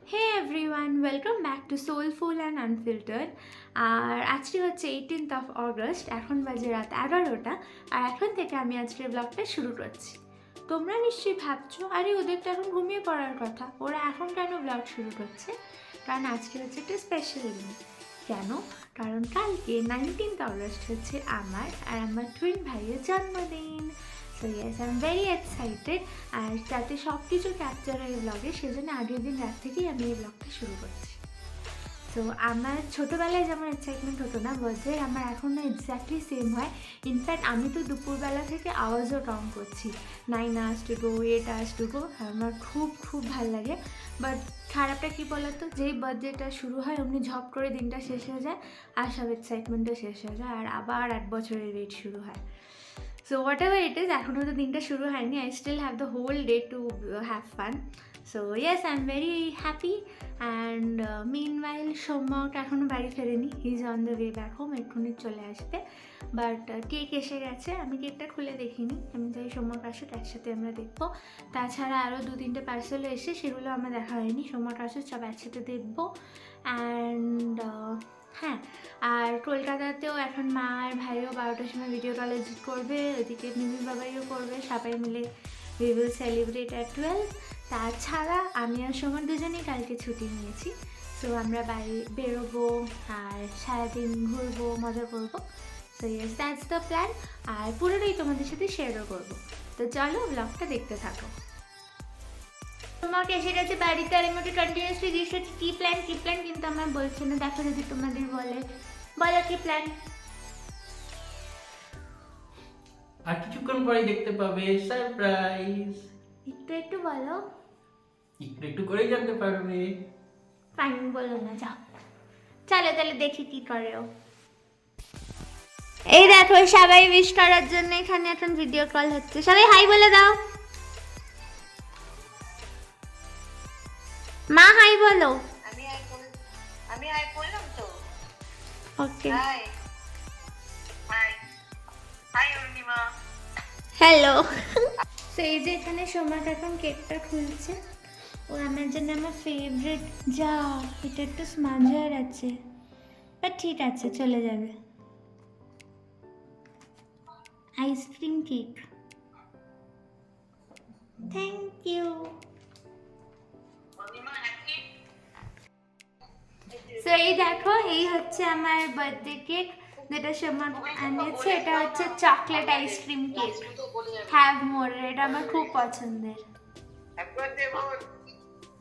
Hey everyone, welcome back to Soulful and Unfiltered. আর আজকে হচ্ছে 18th of August, এখন বাজে রাত 11টা আর এখন থেকে আমি আজকের ব্লগটা শুরু করছি। তোমরা নিশ্চয়ই ভাবছো আরে ওদের তো এখন ঘুমিয়ে পড়ার কথা, ওরা এখন কেন ব্লগ শুরু করছে? কারণ আজকে হচ্ছে একটা স্পেশাল দিন। কেন? কারণ কালকে 19th August হচ্ছে আমার আর আমার টুইন ভাইয়ের জন্মদিন। So yes, I am very excited. আর যাতে সব কিছু ক্যাপচার হয় ব্লগে, সেজন্য আগের দিন রাত থেকেই আমি এই ব্লগটা শুরু করছি। তো আমার ছোটোবেলায় যেমন এক্সাইটমেন্ট হতো না বার্থডে, আমার এখনও এক্স্যাক্টলি সেম হয়। ইনফ্যাক্ট আমি তো দুপুরবেলা থেকে আওয়াজও টং করছি, 9 hours to go, 8 hours to go। আমার খুব খুব ভালো লাগে। বাট খারাপটা কী বলতো, যেই বার্থডেটা শুরু হয় অমনি ঝপ করে দিনটা শেষ হয়ে যায় আর সব এক্সাইটমেন্টও শেষ হয়ে যায় আর আবার 8 বছরের ওয়েট শুরু হয়। So whatever it is, এখনও তো দিনটা শুরু হয়নি, I still have the whole day to have fun. So yes, I'm very happy. And meanwhile সৌম্যক এখনও বাড়ি ফেরেনি, he is on the way back home, এক্ষুনি চলে আসবে। বাট কেক এসে গেছে, আমি কেকটা খুলে দেখিনি, আমি চাই সৌম্যক আসুক একসাথে আমরা দেখবো। তাছাড়া আরও 2-3টে পার্সেলও এসে, সেগুলো আমার দেখা হয়নি, সৌম্যক আসুক সব একসাথে দেখবো। অ্যান্ড হ্যাঁ, আর কলকাতাতেও এখন মা আর ভাইও 12টার সময় ভিডিও কল এডিট করবে, ওইদিকে মিমি বাবাইও করবে, সবাই মিলে উই উইল সেলিব্রেট অ্যাট 12। তাছাড়া আমি আর সোমা দুজনেই কালকে ছুটি নিয়েছি। সো আমরা বাইরে বেরোবো আর সারাদিন ঘুরবো, মজা করবো। So yes, that's the plan. আর পুরোটাই তোমাদের সাথে শেয়ারও করবো। তো চলো ব্লগটা দেখতে থাকো। তোমাকে এসে গেছে বাড়িতে, আর আমি ওকে কন্টিনিউসলি জিজ্ঞেস করছি কী প্ল্যান, কিন্তু আমার বলছে না। দেখো যদি তোমাদের বলো কী প্ল্যান। আর কিছুক্ষণ পরেই দেখতে পাবে সারপ্রাইজ। একটু বলো। একটু করেই জানতে পারবে। ফাইন, বলো না, যাও। চলো তাহলে দেখি কি করে ও। এই দেখো সবাই উইশ করার জন্য এখানে এখন ভিডিও কল হচ্ছে, সবাই হাই বলে দাও। মা হাই বলো। আমি হাই বললাম তো। Okay, hi hi hi Arunima. Hello. তো এই যে এখানে সোমাক এখন কেকটা খুলছে, ও আমার জন্য আমার ফেভারিট। যা, এটা একটু স্মাজার আছে বাট ঠিক আছে, চলে যাবে। Ice cream cake, thank you. So এই দেখো, এই হচ্ছে আমার বার্থডে কেক যেটা সোমা আনিয়েছে। এটা হচ্ছে chocolate ice cream cake, have more. এটা আমার খুব পছন্দের। হ্যাপি বার্থডে বোন।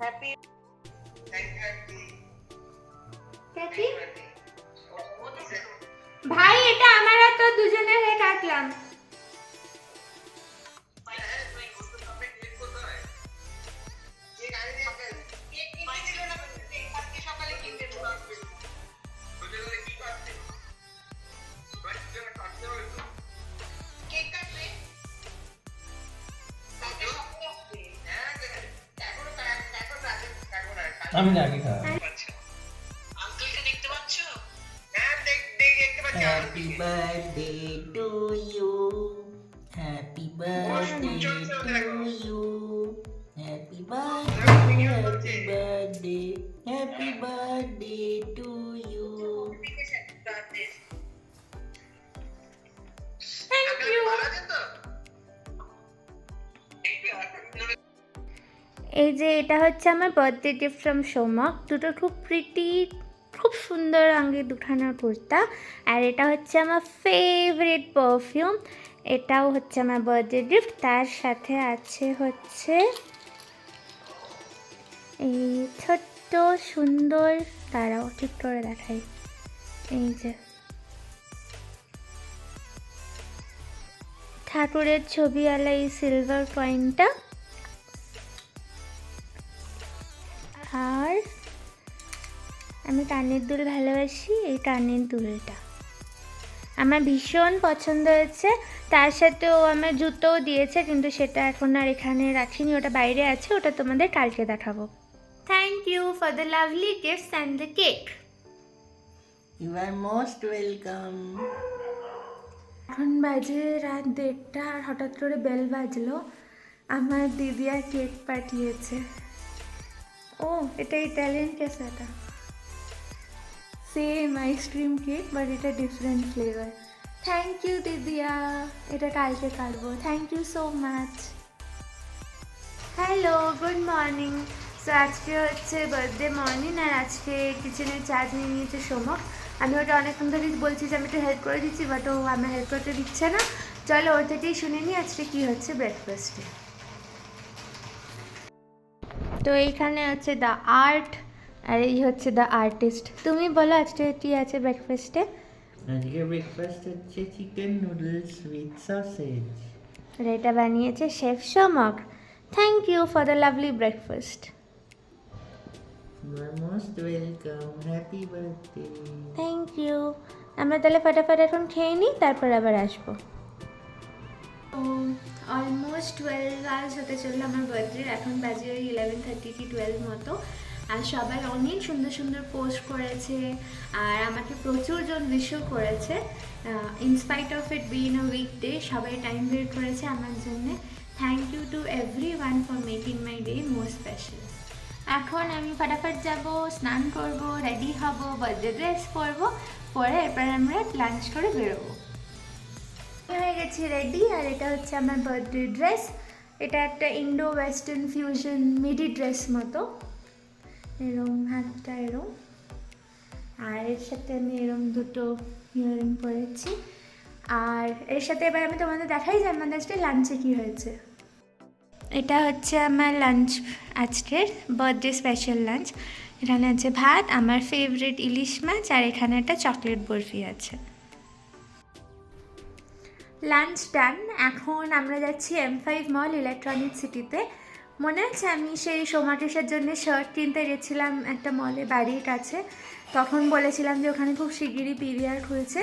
হ্যাপি দেখি ভাই, এটা আমার আর তো দুজনের হয়ে কাটলাম। আমি না আগে খাওয়া। আঙ্কেলকে দেখতে পাচ্ছ? হ্যাঁ, দেখতে পাচ্ছি। Happy birthday to you, happy birthday to you, happy birthday, happy birthday, happy birthday to you. Thank you. এই যে এটা হচ্ছে আমার বার্থডে গিফট ফ্রম সোমক। দুটো খুব প্রিটি, খুব সুন্দর রঙের দুখানা কুর্তা। আর এটা হচ্ছে আমার ফেভারিট পারফিউম, এটাও হচ্ছে আমার বার্থডে গিফট। তার সাথে আছে হচ্ছে এই ছোট্ট সুন্দর, তারাও ঠিক করে দেখাই, এই যে ঠাকুরের ছবিওয়ালা এই সিলভার কয়েনটা। আর আমি কানের দুল ভালোবাসি, এই কানের দুলটা আমার ভীষণ পছন্দ হয়েছে। তার সাথে ও আমার জুতোও দিয়েছে, কিন্তু সেটা এখন আর এখানে রাখিনি, ওটা বাইরে আছে, ওটা তোমাদের কালকে দেখাবো। Thank you for the lovely gifts and the cake. You are most welcome. এখন বাজে রাত 1:30 আর হঠাৎ করে বেল বাজলো। আমার দিদি আর কেক পাঠিয়েছে। ও এটা Italian cassata, same ice cream cake but এটা ডিফারেন্ট ফ্লেভার। থ্যাংক ইউ দিদিয়া, এটা কালকে কাটবো। Thank you so much. Hello, good morning. So আজকে হচ্ছে বার্থডে মর্নিং, আর আজকে কিচেনের চার্জ নিয়ে নিয়েছে সোমক। আমি ওটা অনেকক্ষণ ধরে বলছি যে আমি একটু হেল্প করে দিচ্ছি, বাট ও আমার হেল্প করতে দিচ্ছে না। চলো ওর থেকেই শুনে নিই আজকে কী হচ্ছে ব্রেকফাস্টে। তো এইখানে হচ্ছে দ্য আর্ট, আর এই হচ্ছে দ্য আর্টিস্ট। তুমি বলো আজকে কী আছে ব্রেকফাস্টে? আজকে ব্রেকফাস্ট হচ্ছে চিকেন নুডলস উইথ সসেজ। আর এটা বানিয়েছে chef Somak. Thank you for the lovely breakfast. You are most welcome, happy birthday. Thank you. আমরা তাহলে ফটাফট এখন খেয়ে নিই, তারপর আবার আসবো। অলমোস্ট 12 আওয়ার্স হতে চললো আমার বার্থডে। এখন বাজে ওই 11:30 কি 12 মতো। আর সবাই অনেক সুন্দর সুন্দর পোস্ট করেছে, আর আমাকে প্রচুর জন উইশও করেছে। In spite of it being a weekday, সবাই টাইম বের করেছে আমার জন্য। Thank you to everyone for making my day more special. এখন আমি ফটাফট যাব, স্নান করব, রেডি হব, বার্থডে ড্রেস পরবো, পরে এরপর আমরা লাঞ্চ করে বেরোবো। হয়ে গেছি রেডি, আর এটা হচ্ছে আমার বার্থডে ড্রেস। এটা একটা ইন্ডো ওয়েস্টার্ন ফিউশন মিডি ড্রেস মতো, এরম হাতটা এরম, আর এর সাথে আমি এরম দুটো ইয়ারিং পরেছি। আর এর সাথে এবার আমি তোমাদের দেখাই যে আমাদের আজকে লাঞ্চে কী হয়েছে। এটা হচ্ছে আমার লাঞ্চ, আজকের বার্থডে স্পেশাল লাঞ্চ। এখানে আছে ভাত, আমার ফেভারিট ইলিশ মাছ, আর এখানে একটা চকলেট বরফি আছে। লাঞ্চ ডান। এখন আমরা যাচ্ছি M5 মল ইলেকট্রনিক সিটিতে। মনে আছে আমি সেই সোমাটিসের জন্য শার্ট কিনতে গেছিলাম একটা মলে বাড়ির কাছে, তখন বলেছিলাম যে ওখানে খুব শিগগিরই পিভিআর খুলছে।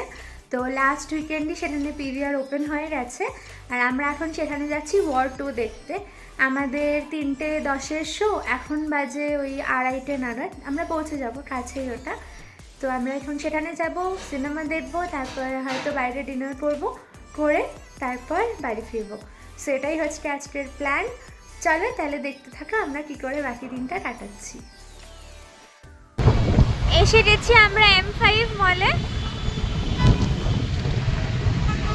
তো লাস্ট উইকেন্ডই সেখানে পিভিআর ওপেন হয়ে গেছে, আর আমরা এখন সেখানে যাচ্ছি War 2 দেখতে। আমাদের 3:10 শো, এখন বাজে ওই 2:30 নাগাদ আমরা পৌঁছে যাব, কাছেই ওটা। তো আমরা এখন সেখানে যাব, সিনেমা দেখবো, তারপর হয়তো বাইরে ডিনার করবো, করে তারপর বাড়ি ফিরবো। সেটাই হচ্ছে আজকের প্ল্যান। চলো তাহলে দেখতে থাকো আমরা কি করে বাকি দিনটা কাটাচ্ছি। এসে গেছি আমরা M5 মলে,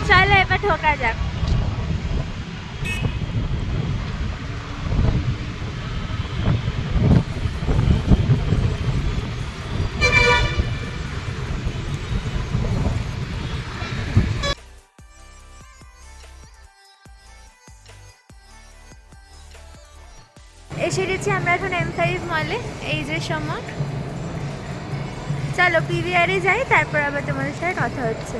চলো এবার ঢোকা যাক। এসে গেছি আমরা এখন M5 মলে, এই যে সময়। চলো পিভিআরে যাই, তারপর আবার তোমাদের সাথে কথা হচ্ছে।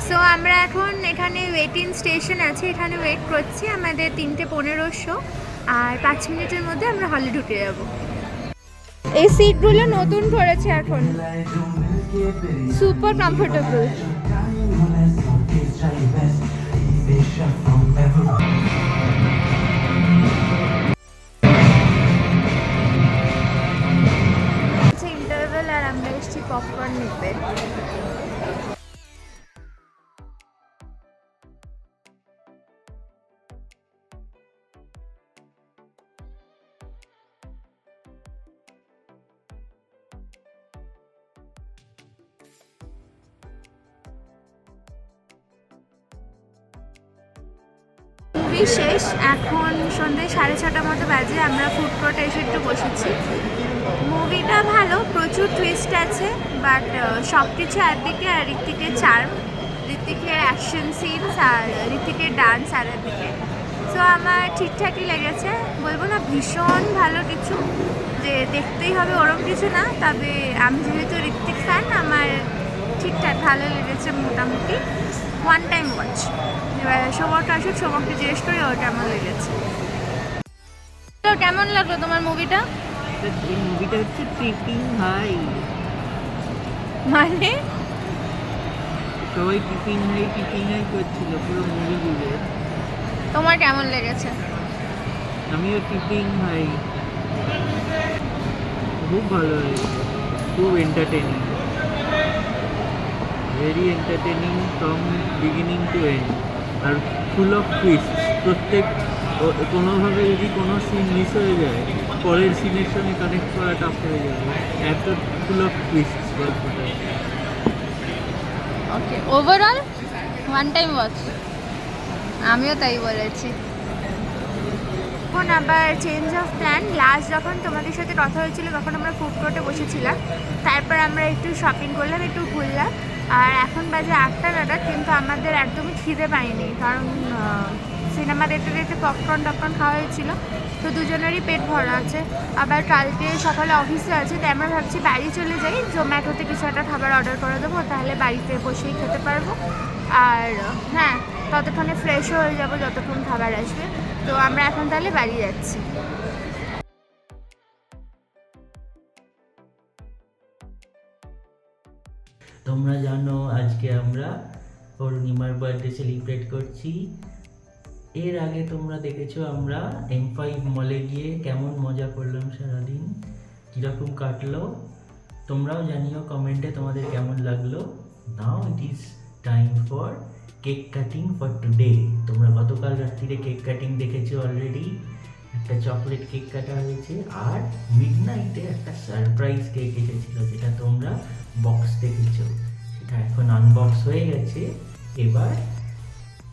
সো আমরা এখন এখানে ওয়েটিং স্টেশন আছে, এখানে ওয়েট করছি। আমাদের 3:15 শো, আর 5 মিনিটের মধ্যে আমরা হলে ঢুকে যাব। এই সিটগুলো নতুন করেছে এখন, সুপার কমফোর্টেবল। ইন্টারভেল, আর আমরা এসেছি পপকর্ন নিতে। মুভি শেষ, এখন সন্ধ্যে 6:30 মতো বাজে। আমরা ফুড কোর্টে এসে একটু বসেছি। মুভিটা ভালো, প্রচুর টুইস্ট আছে, বাট সব কিছু একদিকে, আর ঋত্বিকের চার্ম, ঋত্বিকের অ্যাকশন সিনস, আর ঋত্বিকের ডান্স আর একদিকে। সো আমার ঠিকঠাকই লেগেছে, বলবো না ভীষণ ভালো কিছু যে দেখতেই হবে ওরম কিছু না, তবে আমি যেহেতু ঋত্বিক ফ্যান, আমার ঠিকঠাক ভালো লেগেছে মোটামুটি, ওয়ান টাইম ওয়াচ। এবার সৌমকটা আসুক, সৌমককে জিজ্ঞেস করি ওর কেমন লেগেছে। তো কেমন লাগলো তোমার মুভিটা? এই মুভিটা হচ্ছে ট্রিপিং হাই। মানে সবাই ট্রিপিং হাই করছিল পুরো মুভি জুড়ে। তোমার কেমন লেগেছে? আমিও ট্রিপিং হাই, খুব ভালো হয়েছে, খুব entertaining, very entertaining from beginning to end, আর ফুল অফ টুইস্ট। প্রত্যেক কোনোভাবে যদি কোনো সিন মিস হয়ে যায় পরের সিনের সঙ্গে কানেক্ট করা টাফ হয়ে যাবে, এত ফুল অফ টুইস্ট গল্পটা। ওকে, ওভারঅল ওয়ান টাইম ওয়াচ, আমিও তাই বলেছি। এখন আবার চেঞ্জ অফ প্ল্যান। লাস্ট যখন তোমাদের সাথে কথা হয়েছিল তখন আমরা ফুড কোর্টে বসেছিলাম, তারপর আমরা একটু শপিং করলাম, একটু ঘুরলাম, আর এখন বাজে 8টা নাগাদ, কিন্তু আমাদের একদমই খিদে পাইনি, কারণ সিনেমা দেখতে দেখতে পপকর্ন টপকর্ন খাওয়া হয়েছিল, তো দুজনেরই পেট ভরা আছে। আবার কালকে সকালে অফিসে আছে, তাই আমরা ভাবছি বাড়ি চলে যাই, জোম্যাটোতে কিছু একটা খাবার অর্ডার করে দেবো, তাহলে বাড়িতে বসেই খেতে পারবো। আর হ্যাঁ, ততক্ষণে ফ্রেশও হয়ে যাবো যতক্ষণ খাবার আসবে। তো আমরা এখন তাহলে বাড়ি যাচ্ছি। তোমরা জানো আজকে আমরা অরুণিমার বার্থডে সেলিব্রেট করছি। এর আগে তোমরা দেখেছো আমরা M5 মলে গিয়ে কেমন মজা করলাম সারাদিন, কীরকম কাটলো। তোমরাও জানিও কমেন্টে তোমাদের কেমন লাগলো। Now it is time for cake cutting for today. তোমরা গতকাল রাত্রিরে কেক কাটিং দেখেছো অলরেডি, একটা চকলেট কেক কাটা হয়েছে, আর মিডনাইটে একটা সারপ্রাইজ কেক এসেছিলো যেটা তোমরা বক্স দেখেছো, সেটা এখন আনবক্স হয়ে গেছে। এবার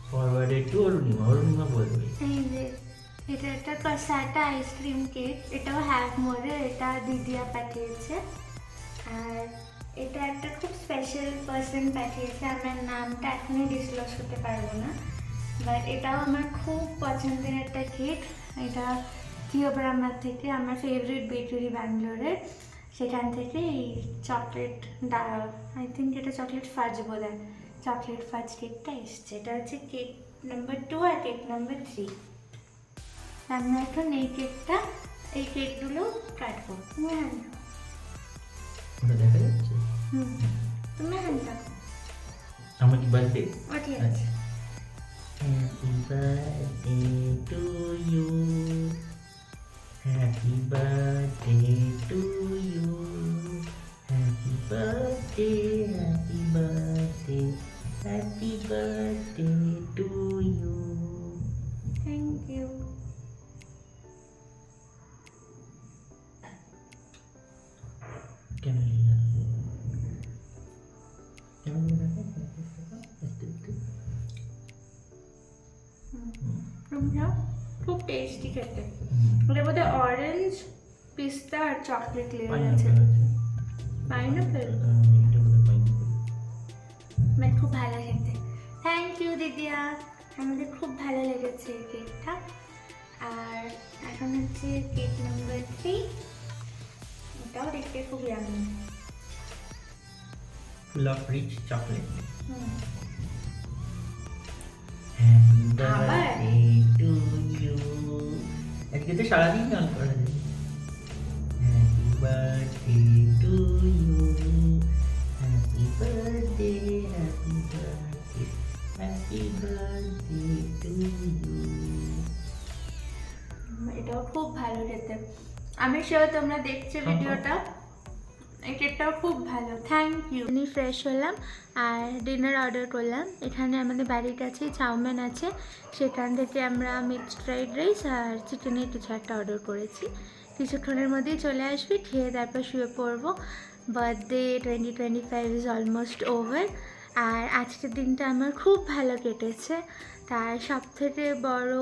ফরওয়ার্ডেড টু অরুণিমা বলবে। এই যে এটা একটা কাসাটা আইসক্রিম কেক, এটাও হ্যাভ মোড়ে, এটা দিদিয়া পাঠিয়েছে। আর এটা একটা খুব স্পেশাল পার্সন পাঠিয়েছে, আমার নামটা এখনই ডিসক্লোজ করতে পারবো না, বাট এটাও আমার খুব পছন্দের একটা কেক। এটা থিওব্রামার থেকে, আমার ফেভারিট বেকারি ব্যাঙ্গালোরের, সেখান থেকে এই চকলেট আই থিঙ্ক এটা চকলেট ফাজ বলে, চকলেট ফাজ কেকটা এসছে। এটা হচ্ছে কেক নাম্বার 2 আর কেক নাম্বার 3। আমি এখন এই কেকগুলো কাটবো। তুমি হ্যান্ড ওটা দেখা যাচ্ছে? তুমি হ্যান্ড আমার কি বার্থডে? ও ঠিক আছে। Happy birthday to you, happy birthday to you, happy birthday, happy birthday, happy birthday to you. Thank you. কেন খুব টেস্টি খেতে। ওটার মধ্যে অরেঞ্জ, পিস্তা আর চকলেট লেয়ার আছে। পাইনাপেল বাট খুব ভালো খেতে। থ্যাংক ইউ দিদিয়া, আমাদের খুব ভালো লেগেছে এই কেকটা। আর এখন হচ্ছে কেক নাম্বার 3, এটাও দেখতে খুব yummy. Full of rich chocolate. আবার? Birthday to you. আজকে তো সারাদিন গান করা যায়। Happy birthday to you, happy birthday, happy birthday, happy birthday to you. এটাও খুব ভালো খেতে। আমি শিওর তোমরা দেখছো ভিডিওটা, এই কেকটাও খুব ভালো। Thank you. আমি ফ্রেশ হলাম আর ডিনার অর্ডার করলাম। এখানে আমাদের বাড়ির কাছেই চাউমিন আছে, সেখান থেকে আমরা মিক্সড ফ্রাইড রাইস আর চিকেনের কিছু একটা অর্ডার করেছি। কিছুক্ষণের মধ্যেই চলে আসবে, খেয়ে তারপর শুয়ে পড়বো। Birthday 2025 is almost over. আর আজকের দিনটা আমার খুব ভালো কেটেছে। তার সবথেকে বড়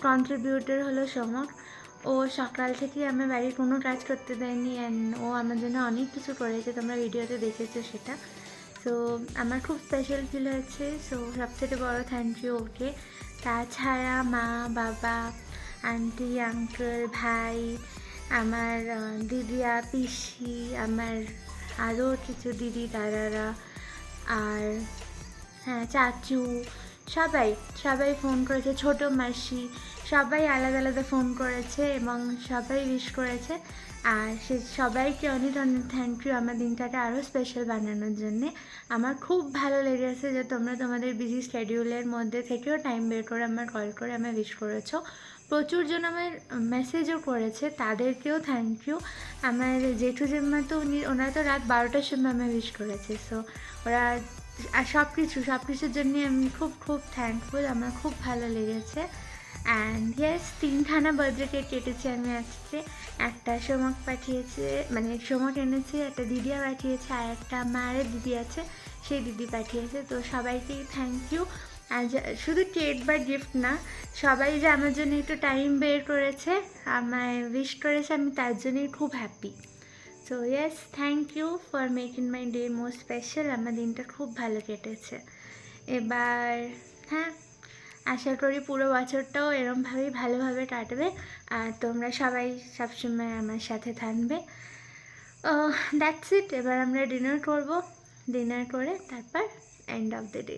কন্ট্রিবিউটর হলো সমক। ও সকাল থেকে আমার বাড়ির কোনো কাজ করতে দেয়নি, অ্যান্ড ও আমার জন্য অনেক কিছু করেছে, তোমরা ভিডিওতে দেখেছো সেটা। সো আমার খুব স্পেশাল ফিল হয়েছে। সো সবথেকে বড় থ্যাংক ইউ ওকে। তাছাড়া মা, বাবা, আন্টি, আঙ্কেল, ভাই, আমার দিদিয়া, পিসি, আমার আরও কিছু দিদি দাদারা আর হ্যাঁ চাচু সবাই সবাই ফোন করেছে, ছোটো মাসি সবাই আলাদা আলাদা ফোন করেছে এবং সবাই উইশ করেছে। আর সে সবাইকে অনেক অনেক থ্যাংক ইউ আমার দিনটাকে আরও স্পেশাল বানানোর জন্যে। আমার খুব ভালো লেগেছে যে তোমরা তোমাদের বিজি শিডিউলের মধ্যে থেকেও টাইম বের করে আমার কল করে আমার উইশ করেছো। প্রচুর জন আমার মেসেজও করেছে, তাদেরকেও থ্যাংক ইউ। আমার জেঠু জেম্মা তো ওনারা তো রাত 12টার সময় আমার উইশ করেছে। সো ওরা আর সব কিছুর জন্য আমি খুব খুব থ্যাঙ্কফুল, আমার খুব ভালো লেগেছে। অ্যান্ড ইয়েস 3খানা বার্থডে কেক কেটেছি আমি আজকে। একটা সোমাক পাঠিয়েছে, মানে সোমাক এনেছে, একটা দিদিয়া পাঠিয়েছে, আর একটা মায়ের দিদি আছে সেই দিদি পাঠিয়েছে। তো সবাইকেই থ্যাংক ইউ। আর শুধু কেক বা গিফট না, সবাই যে আমার জন্য একটু টাইম বের করেছে, আমায় উইশ করেছে, আমি তার জন্যই খুব happy. So yes, thank you for making my day more special. আমার দিনটা খুব ভালো কেটেছে। এবার হ্যাঁ, আশা করি পুরো বছরটাও এরমভাবেই ভালোভাবে কাটবে আর তোমরা সবাই সবসময় আমার সাথে থাকবে। That's it. এবার আমরা ডিনার করব, ডিনার করে তারপর এন্ড অফ দ্য ডে।